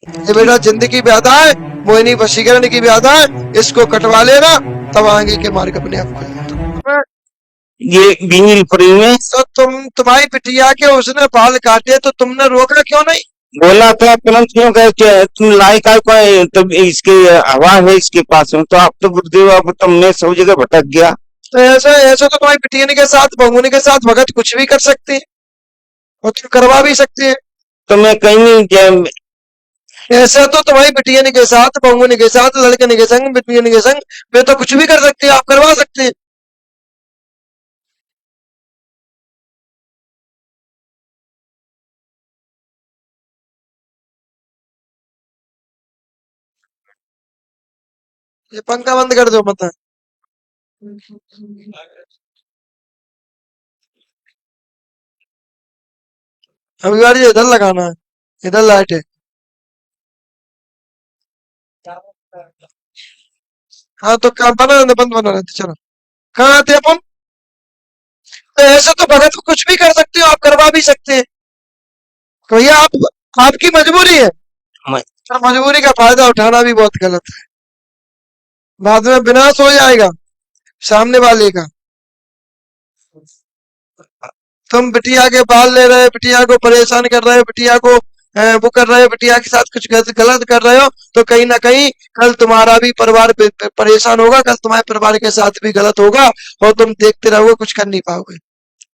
ये बेटा जिंदगी ब्यादा है, मोहिनी वशीकरण की ब्यादा है, इसको कटवा लेना, तब आगे के मार्ग अपने आप खुल जाएगा। ये बीवी फ्री में तो तुम्हारी बिटिया के उसने बाल काटे तो तुमने रोका क्यों नहीं? बोला था तुरंत क्यों कह के तुम लायक है कोई, तब इसकी हवा है इसके पास में, तो आप तो गुरुदेव अब तुमने सब जगह भटक गया। तो ऐसे ऐसे तो तुम्हारी बिटिया के साथ बहूनी के साथ भगत कुछ भी कर सकती है और तुम करवा भी सकती है। तो मैं कहीं नहीं ऐसा तो तुम्हारी बिटिया के साथ बहूनी के साथ लड़के के संग बिटिया के संग वे तो कुछ भी कर सकती है, आप करवा सकते हैं। ये पंखा बंद कर दो मत। अभी बार ये इधर लगाना है, इधर लाइट है। हाँ तो काम बना रहते, बंद बना रहते, चलो कहाँ आते अपन? तो ऐसे तो भगत को कुछ भी कर सकते हो, आप करवा भी सकते हैं। तो भैया आपकी मजबूरी है, और मजबूरी का फायदा उठाना भी बहुत गलत है। बाद में विनाश हो जाएगा सामने वाले का। तुम बिटिया के बाल ले रहे हो, बिटिया को परेशान कर रहे हो, बिटिया को वो कर रहे हो, बिटिया के साथ कुछ गलत कर रहे हो, तो कहीं ना कहीं कल तुम्हारा भी परिवार परेशान होगा, कल तुम्हारे परिवार के साथ भी गलत होगा और तुम देखते रहोगे, कुछ कर नहीं पाओगे।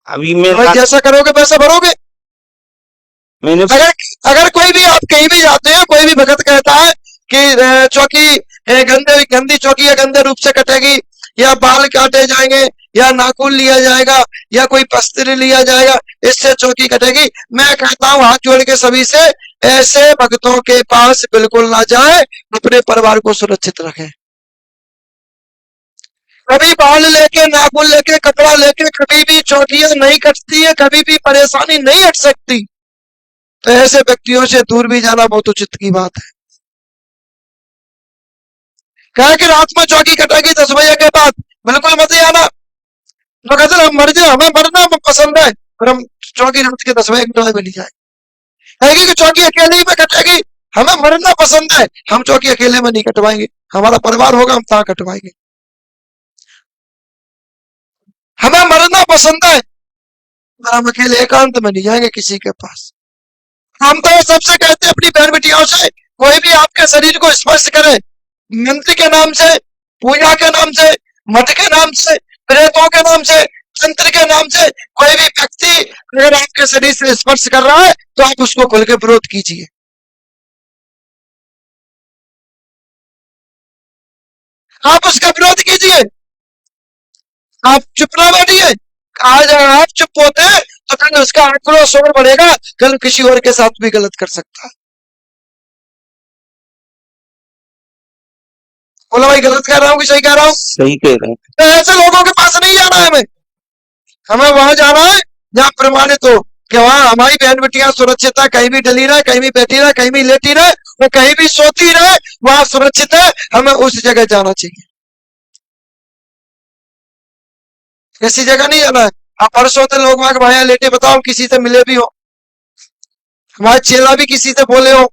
अभी भाई जैसा करोगे वैसा भरोगे। मैंने अगर अगर कोई भी आप कहीं भी जाते हो, कोई भी भगत कहता है कि चौकी गंदे गंदी चौकी या गंदे रूप से कटेगी, या बाल काटे जाएंगे, या नाखून लिया जाएगा, या कोई पस्त्री लिया जाएगा, इससे चौकी कटेगी, मैं कहता हूँ हाथ जोड़ के सभी से, ऐसे भक्तों के पास बिल्कुल ना जाए, अपने परिवार को सुरक्षित रखें। कभी बाल लेके, नाखून लेके, कपड़ा लेके कभी भी चौकियां नहीं कटती है, कभी भी परेशानी नहीं हट सकती। तो ऐसे व्यक्तियों से दूर भी जाना बहुत उचित की बात है। कहा कि रात में चौकी कटेगी 10 बजे के बाद, बिल्कुल मत आना। तो कहते हम मर जाए, हमें मरना पसंद है, और हम चौकी रात के 10 बजे में नहीं जाए। कहेगी कि चौकी अकेले ही में कटेगी, हमें मरना पसंद है, हम चौकी अकेले में नहीं कटवाएंगे, हमारा परिवार होगा हम कहाँ कटवाएंगे। हमें मरना पसंद है, पर हम अकेले एकांत में नहीं जाएंगे किसी के पास। हम तो सबसे कहते हैं अपनी बहन बेटियों से, कोई भी आपके शरीर को स्पर्श करे, मंत्र के नाम से, पूजा के नाम से, मठ के नाम से, प्रेतों के नाम से, तंत्र के नाम से, कोई भी व्यक्ति अगर आपके शरीर से स्पर्श कर रहा है तो आप उसको खुल के विरोध कीजिए। आप उसका विरोध कीजिए, आप चुप ना बैठिए। आज अगर आप चुप होते हैं तो कल उसका आक्रोश और बढ़ेगा, कल किसी और के साथ भी गलत कर सकता है। बोला भाई गलत कह रहा हूँ कि सही कह रहा हूँ? सही कह रहे हैं। तो ऐसे लोगों के पास नहीं जाना है, हमें हमें वहां जाना है जहाँ प्रमाणित हो कि वहां हमारी बहन बेटियां सुरक्षित है, कहीं भी डली रहे, कहीं भी बैठी रहे, कहीं भी लेटी रहे, वो कहीं भी सोती रहे, वहां सुरक्षित है, हमें उस जगह जाना चाहिए, ऐसी जगह नहीं जाना है। आप परसों होते लोग वहां भाया लेटे, बताओ किसी से मिले भी हो, हमारे चेला भी किसी से बोले हो,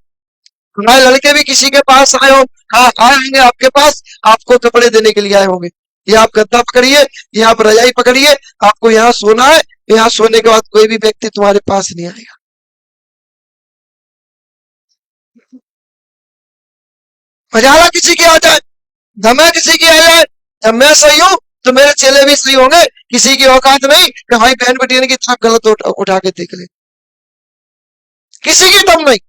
हमारे लड़के भी किसी के पास आए हो, हाँ आए होंगे आपके पास, आपको कपड़े देने के लिए आए होंगे, ये आप गद्दा पकड़िए, ये आप रजाई पकड़िए, आपको यहाँ सोना है, यहाँ सोने के बाद कोई भी व्यक्ति तुम्हारे पास नहीं आएगा। मजाला किसी की आ जाए, धमा किसी की आ जाए, जब मैं सही हूं तो मेरे चेले भी सही होंगे, किसी की औकात नहीं कि भाई बहन बेटियों की छाप गलत उठा के देख ले, किसी की दम नहीं।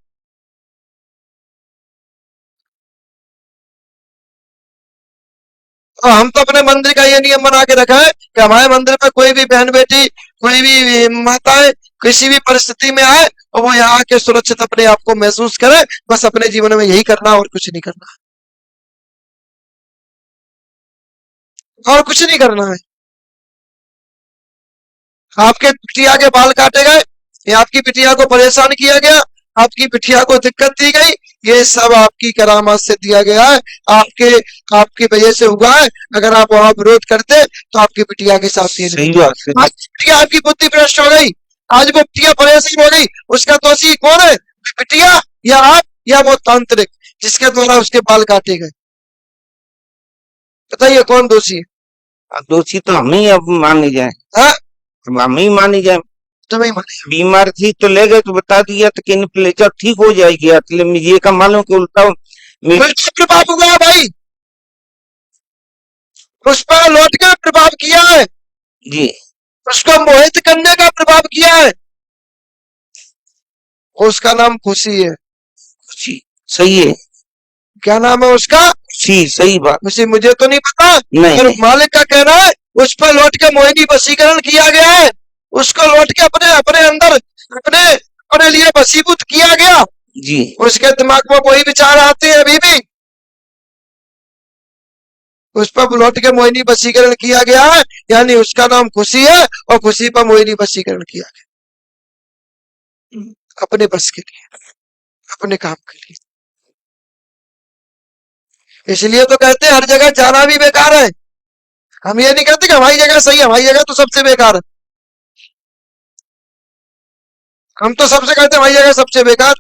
और हम तो अपने मंदिर का ये नियम बना के रखा है कि हमारे मंदिर पे कोई भी बहन बेटी, कोई भी माताएं किसी भी परिस्थिति में आए और वो यहाँ के सुरक्षित अपने आप को महसूस करे, बस अपने जीवन में यही करना और कुछ नहीं करना, और कुछ नहीं करना है। आपके बिटिया के बाल काटे गए, या आपकी बिटिया को परेशान किया गया, आपकी बिटिया को दिक्कत दी गई, ये सब आपकी करामात से दिया गया है, आपके आपकी वजह से हुआ है। अगर आप वहां विरोध करते तो आपकी बिटिया के साथ ये नहीं सही होता। बात है। आज बिटिया आपकी बुद्धि भ्रष्ट हो गई, आज वो बिटिया परेशान हो गई, उसका दोषी कौन है? बिटिया या आप? या वो तांत्रिक जिसके द्वारा उसके बाल काटे गए? बताइए कौन दोषी है? दोषी तो हम ही अब माने जाए, हाँ, अब हम ही माने जाए। तुम्हें ही माने। बीमार थी तो ले गए तो बता दिया तो कि ले जाओ ठीक हो जाएगी, इसलिए मुझे ये का मालूम कि उल्टा मेरे उल्टा प्रभाव हुआ भाई, उस पर लौट कर प्रभाव किया है, जी उसको मोहित करने का प्रभाव किया है। उसका नाम खुशी है। खुशी सही है, क्या नाम है उसका? खुशी सही बात। खुशी। मुझे तो नहीं पता, नहीं, पर नहीं। मालिक का कहना है उस पर लौट के मोहिनी वशीकरण किया गया है, उसको लौट के अपने अपने अंदर अपने अपने लिए वशीभूत किया गया। जी उसके दिमाग में वही विचार आते हैं अभी भी, उस पर लौट के मोहिनी वशीकरण किया गया है, यानी उसका नाम खुशी है और खुशी पर मोहिनी वशीकरण किया गया अपने बस के लिए, अपने काम के लिए। इसलिए तो कहते हैं हर जगह जाना भी बेकार है। हम ये नहीं कहते कि हमारी जगह सही है, हमारी जगह तो सबसे बेकार है। हम तो सबसे कहते हैं हमारी जगह सबसे बेकार,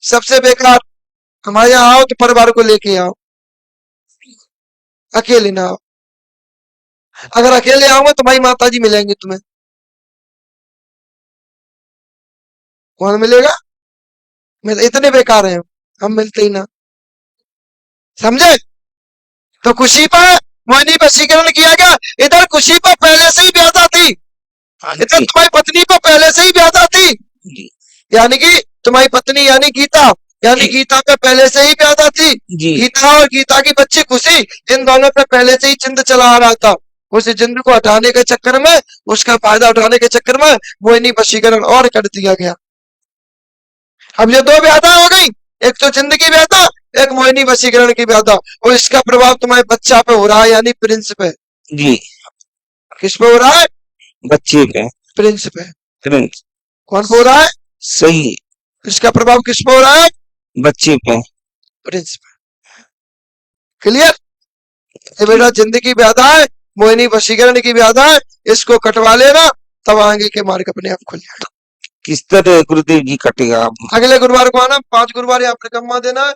सबसे बेकार। हमारे यहाँ आओ तो परिवार को लेके आओ, अकेले ना आओ। अगर अकेले आओगे तो भाई माता जी मिलेंगे तुम्हें। कौन मिलेगा? इतने बेकार हैं हम मिलते ही ना। समझे? तो खुशी पर मोहिनी वशीकरण किया गया। इधर खुशी पर पहले से ही व्याधा थी, हाँ इधर जी तुम्हारी पत्नी पर पहले से ही व्याधा थी, जी यानी कि तुम्हारी पत्नी यानी गीता, यानी गीता पे पहले से ही व्याधा थी। जी गीता और गीता की बच्ची खुशी, इन दोनों पे पहले से ही चिंता चला आ रहा था। उस जिंद को हटाने के चक्कर में, उसका फायदा उठाने के चक्कर में मोहिनी वशीकरण और कर दिया गया। अब ये दो व्याधा हो गई, एक तो जिंद की व्याधा, एक मोहिनी वशीकरण की व्याधा, और इसका प्रभाव तुम्हारे बच्चा पे हो रहा है, यानी प्रिंस पे। जी किस पे हो रहा है? बच्चे पे प्रिंस पे। तुरंत कौन पे हो रहा है? सही, इसका प्रभाव किस पे हो रहा है? बच्चे पे। प्रिंस पे। क्लियर? ये बेटा जिंदगी व्याधा है, मोहिनी वशीकरण की व्याधा है, इसको कटवा लेना, तब आगे के मार्ग अपने आप खुल जाएगा। किस तरह गुरुदेव जी कटेगा? अगले गुरुवार को आना, 5 गुरुवार यहाँ परिक्रमा देना है।